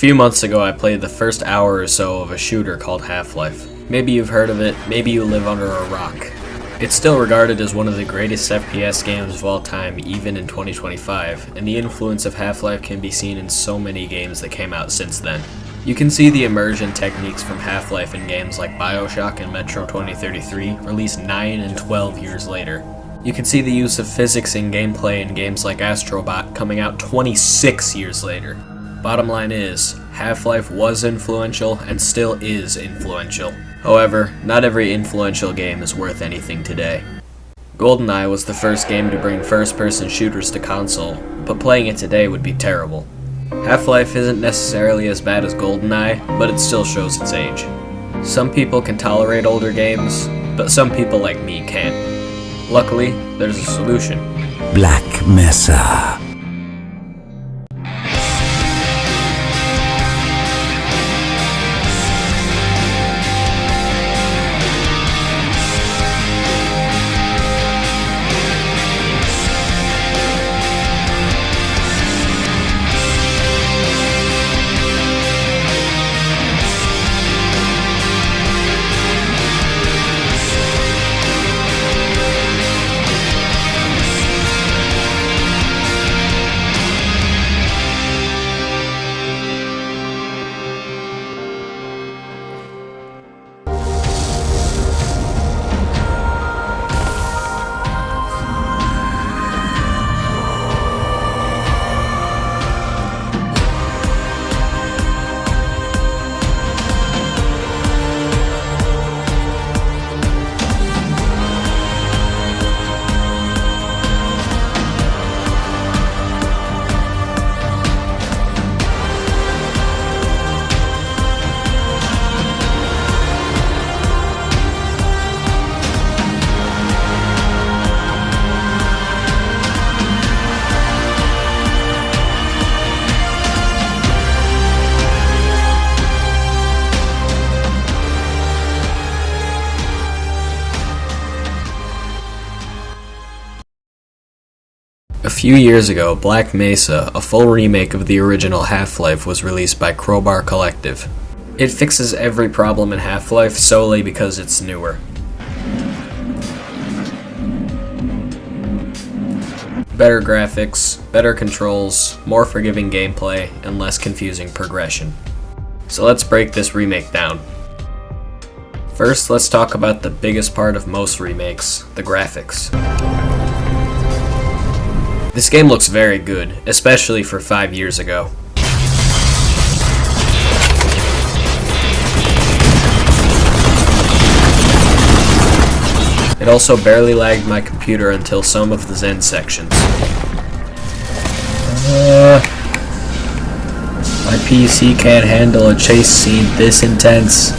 few months ago I played the first hour or so of a shooter called Half-Life. Maybe you've heard of it, maybe you live under a rock. It's still regarded as one of the greatest FPS games of all time, even in 2025, and the influence of Half-Life can be seen in so many games that came out since then. You can see the immersion techniques from Half-Life in games like Bioshock and Metro 2033, released 9 and 12 years later. You can see the use of physics in gameplay in games like Astro coming out 26 years later. Bottom line is, Half-Life was influential and still is influential. However, not every influential game is worth anything today. Goldeneye was the first game to bring first-person shooters to console, but playing it today would be terrible. Half-Life isn't necessarily as bad as Goldeneye, but it still shows its age. Some people can tolerate older games, but some people like me can't. Luckily, there's a solution. Black Mesa. A few years ago, Black Mesa, a full remake of the original Half-Life, was released by Crowbar Collective. It fixes every problem in Half-Life solely because it's newer. Better graphics, better controls, more forgiving gameplay, and less confusing progression. So let's break this remake down. First, let's talk about the biggest part of most remakes, the graphics. This game looks very good, especially for 5 years ago. It also barely lagged my computer until some of the Zen sections. My PC can't handle a chase scene this intense.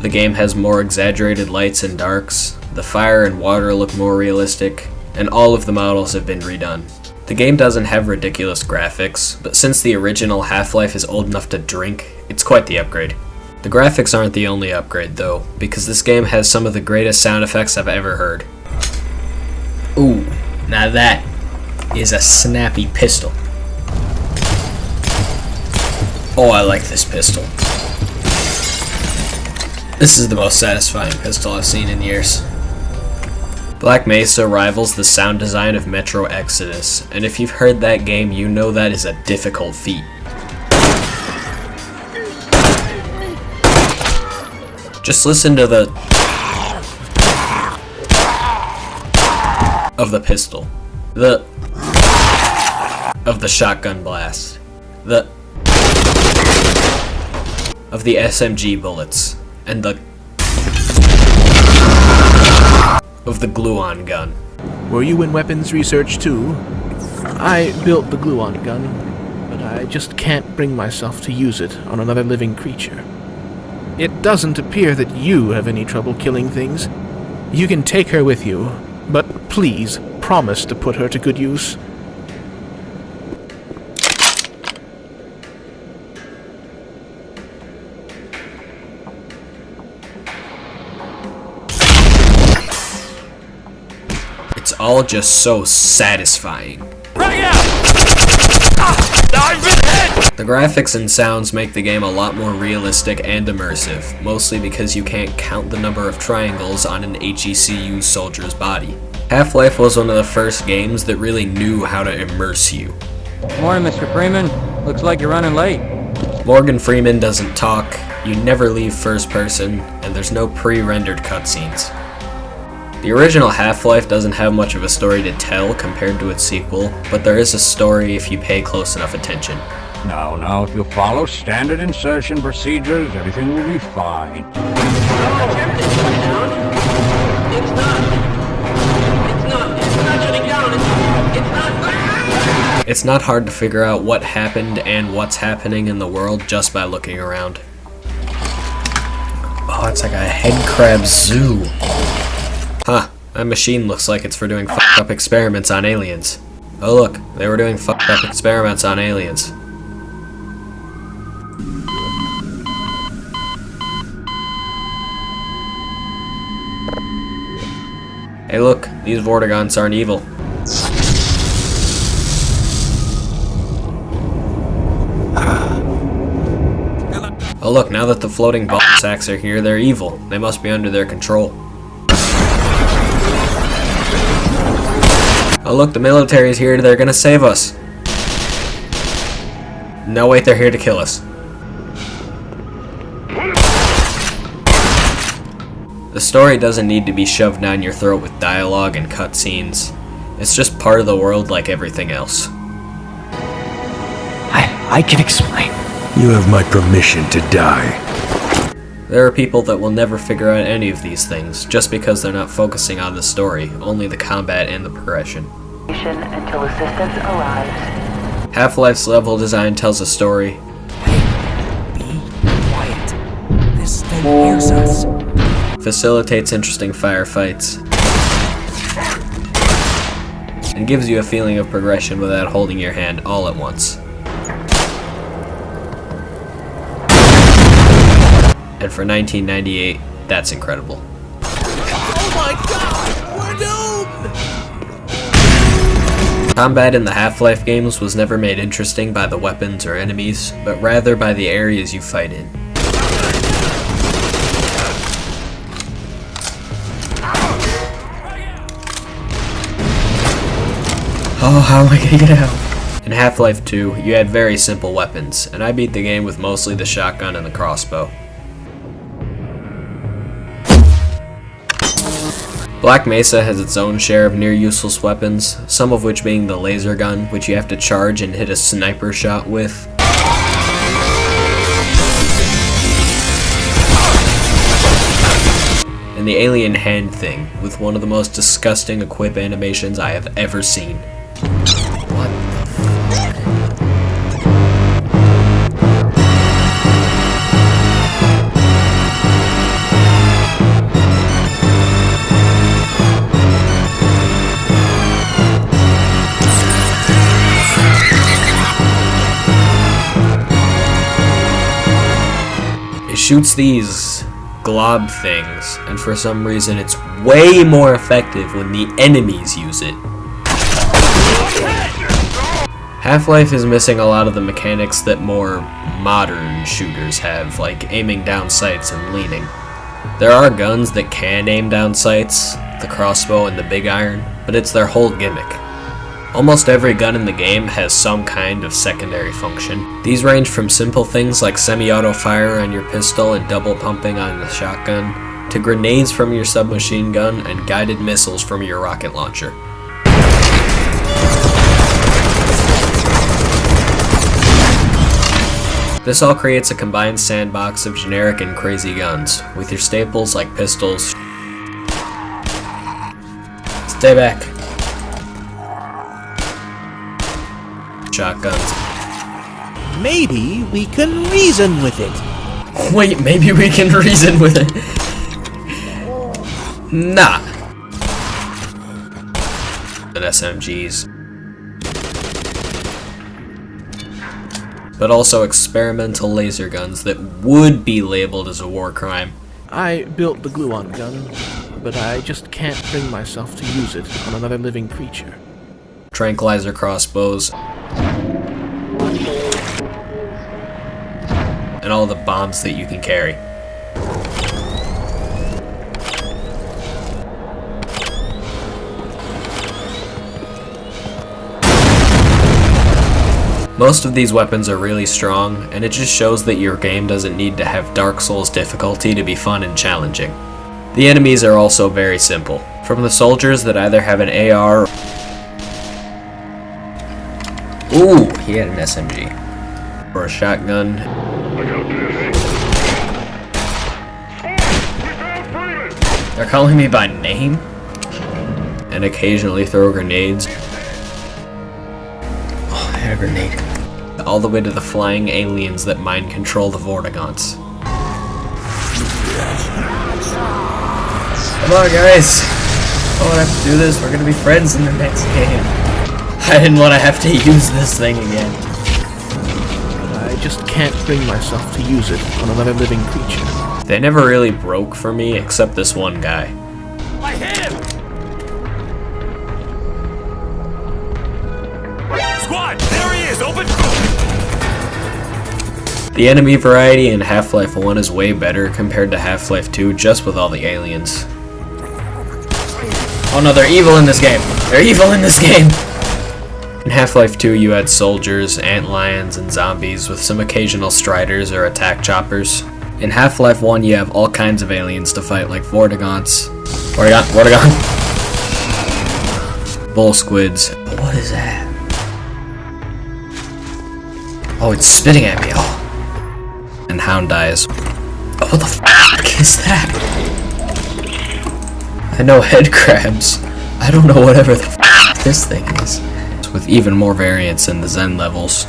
The game has more exaggerated lights and darks, the fire and water look more realistic, and all of the models have been redone. The game doesn't have ridiculous graphics, but since the original Half-Life is old enough to drink, it's quite the upgrade. The graphics aren't the only upgrade though, because this game has some of the greatest sound effects I've ever heard. Ooh, now that is a snappy pistol. Oh, I like this pistol. This is the most satisfying pistol I've seen in years. Black Mesa rivals the sound design of Metro Exodus, and if you've heard that game, you know that is a difficult feat. Just listen to the of the pistol, of the shotgun blast, of the SMG bullets, and of the glue-on gun. Were you in weapons research too? I built the glue-on gun, but I just can't bring myself to use it on another living creature. It doesn't appear that you have any trouble killing things. You can take her with you, but please promise to put her to good use. It's all just so satisfying. Right out! I've been hit! The graphics and sounds make the game a lot more realistic and immersive, mostly because you can't count the number of triangles on an HECU soldier's body. Half-Life was one of the first games that really knew how to immerse you. Morning, Mr. Freeman. Looks like you're running late. Morgan Freeman doesn't talk, you never leave first person, and there's no pre-rendered cutscenes. The original Half-Life doesn't have much of a story to tell compared to its sequel, but there is a story if you pay close enough attention. Now, if you follow standard insertion procedures, everything will be fine. It's not hard to figure out what happened and what's happening in the world just by looking around. Oh, it's like a head crab zoo. Huh, that machine looks like it's for doing fucked up experiments on aliens. Oh look, they were doing fucked up experiments on aliens. Hey look, these Vortigons aren't evil. Oh look, now that the floating ball sacks are here, they're evil. They must be under their control. Oh look, the military's here, they're gonna save us. No wait, they're here to kill us. The story doesn't need to be shoved down your throat with dialogue and cutscenes. It's just part of the world like everything else. I can explain. You have my permission to die. There are people that will never figure out any of these things, just because they're not focusing on the story, only the combat and the progression. Until assistance arrives. Half-Life's level design tells a story. Be quiet. This thing hears us. Facilitates interesting firefights, and gives you a feeling of progression without holding your hand all at once. And for 1998, that's incredible. Oh my god! We're doomed! Combat in the Half-Life games was never made interesting by the weapons or enemies, but rather by the areas you fight in. Oh, how am I gonna get out? In Half-Life 2, you had very simple weapons, and I beat the game with mostly the shotgun and the crossbow. Black Mesa has its own share of near useless weapons, some of which being the laser gun, which you have to charge and hit a sniper shot with. And the alien hand thing, with one of the most disgusting equip animations I have ever seen. What the fuck? It shoots these glob things, and for some reason it's way more effective when the enemies use it. Half-Life is missing a lot of the mechanics that more modern shooters have, like aiming down sights and leaning. There are guns that can aim down sights, the crossbow and the big iron, but it's their whole gimmick. Almost every gun in the game has some kind of secondary function. These range from simple things like semi-auto fire on your pistol and double pumping on the shotgun, to grenades from your submachine gun and guided missiles from your rocket launcher. This all creates a combined sandbox of generic and crazy guns, with your staples like pistols. Stay back. Shotguns. Maybe we can reason with it. Wait, maybe we can reason with it. Nah. And SMGs. But also experimental laser guns that would be labeled as a war crime. I built the gluon gun, but I just can't bring myself to use it on another living creature. Tranquilizer crossbows. and all the bombs that you can carry. Most of these weapons are really strong, and it just shows that your game doesn't need to have Dark Souls difficulty to be fun and challenging. The enemies are also very simple. From the soldiers that either have an AR... Ooh, he had an SMG. Or a shotgun. They're calling me by name? And occasionally throw grenades. Oh, I had a grenade. All the way to the flying aliens that mind control the Vortigaunts. Come on, guys! I don't have to do this, we're gonna be friends in the next game. I didn't want to have to use this thing again. I just can't bring myself to use it on another living creature. They never really broke for me, except this one guy. I hit him! Squad, there he is, open! The enemy variety in Half-Life 1 is way better compared to Half-Life 2 just with all the aliens. Oh no, they're evil in this game! They're evil in this game! In Half-Life 2 you had soldiers, antlions, and zombies with some occasional striders or attack choppers. In Half-Life 1 you have all kinds of aliens to fight like Vortigaunts. Vortigaun! Bull squids. What is that? Oh, it's spitting at me. Oh. And hound eyes. Oh, what the fuck is that? I know head crabs. I don't know whatever the fuck this thing is. With even more variants in the Zen levels.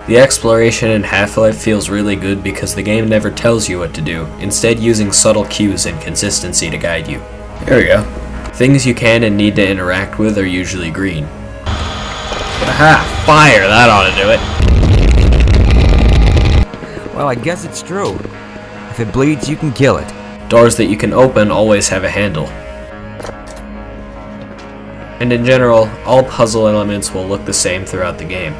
The exploration in Half-Life feels really good because the game never tells you what to do, instead using subtle cues and consistency to guide you. There we go. Things you can and need to interact with are usually green. Aha! Fire! That ought to do it. Well, I guess it's true. If it bleeds, you can kill it. Doors that you can open always have a handle. And in general, all puzzle elements will look the same throughout the game.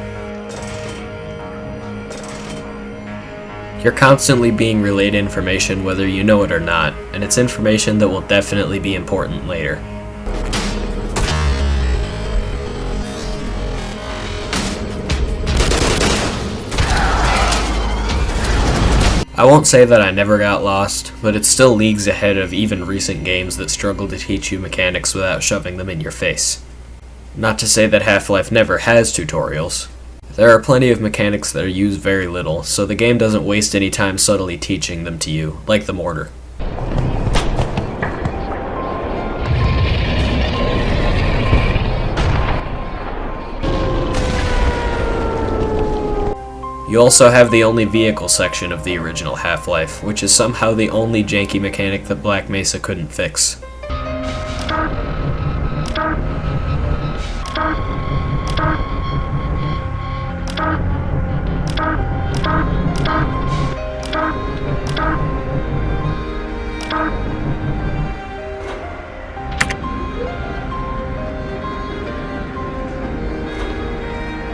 You're constantly being relayed information whether you know it or not, and it's information that will definitely be important later. I won't say that I never got lost, but it's still leagues ahead of even recent games that struggle to teach you mechanics without shoving them in your face. Not to say that Half-Life never has tutorials. There are plenty of mechanics that are used very little, so the game doesn't waste any time subtly teaching them to you, like the mortar. You also have the only vehicle section of the original Half-Life, which is somehow the only janky mechanic that Black Mesa couldn't fix.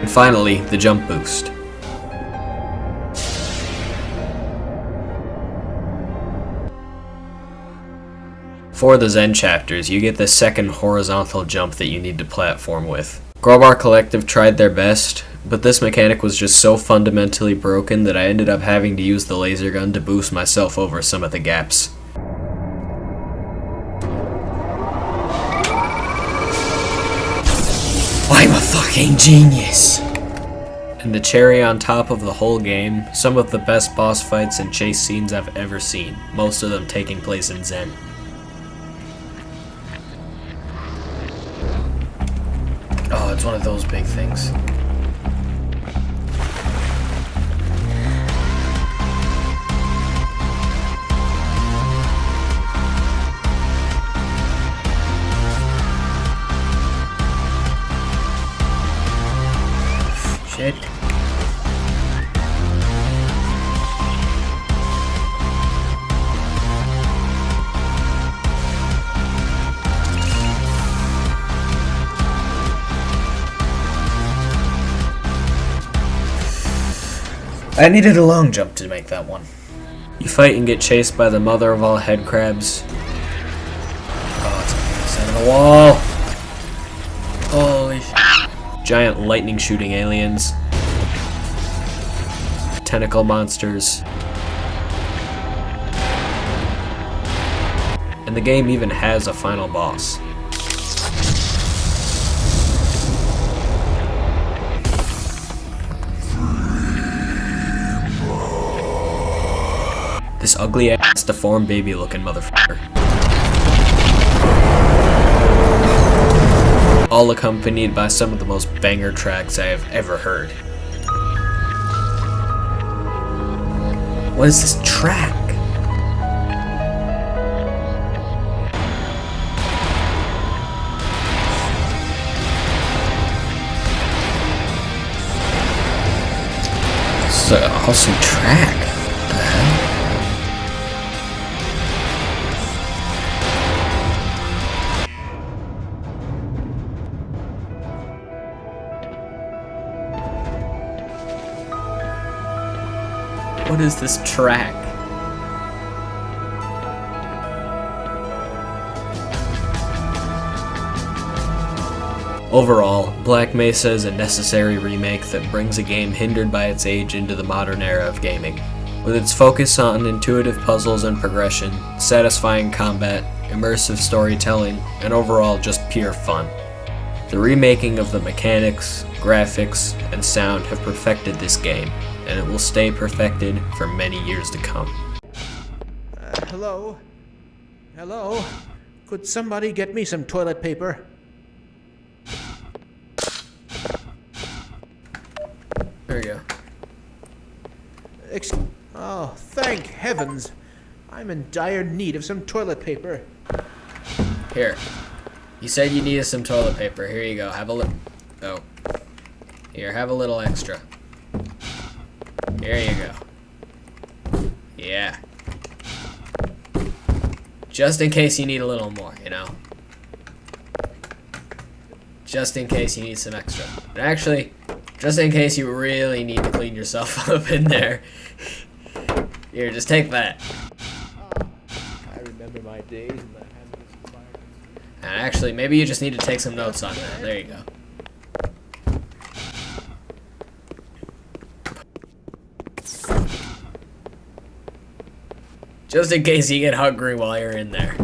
And finally, the jump boost. For the Zen chapters, you get the second horizontal jump that you need to platform with. Crowbar Collective tried their best, but this mechanic was just so fundamentally broken that I ended up having to use the laser gun to boost myself over some of the gaps. I'm a fucking genius! And the cherry on top of the whole game, some of the best boss fights and chase scenes I've ever seen, most of them taking place in Zen. Oh, it's one of those big things. Shit. I needed a long jump to make that one. You fight and get chased by the mother of all head crabs. Oh, it's on the side of the wall. Holy shit. Giant lightning shooting aliens. Tentacle monsters. And the game even has a final boss. This ugly ass deformed baby looking motherfucker. All accompanied by some of the most banger tracks I have ever heard. What is this track? This is an awesome track. What the hell? What is this track? Overall, Black Mesa is a necessary remake that brings a game hindered by its age into the modern era of gaming. With its focus on intuitive puzzles and progression, satisfying combat, immersive storytelling, and overall just pure fun. The remaking of the mechanics, graphics, and sound have perfected this game, and it will stay perfected for many years to come. Hello? Hello? Could somebody get me some toilet paper? There you go. Oh, thank heavens! I'm in dire need of some toilet paper. Here. You said you needed some toilet paper. Here you go. Have a little... Oh. Here, have a little extra. Here you go. Yeah. Just in case you need a little more, you know? Just in case you need some extra. And actually, just in case you really need to clean yourself up in there. Here, just take that. I remember my days in the hazardous environment. And actually, maybe you just need to take some notes on that. There you go. Just in case you get hungry while you're in there.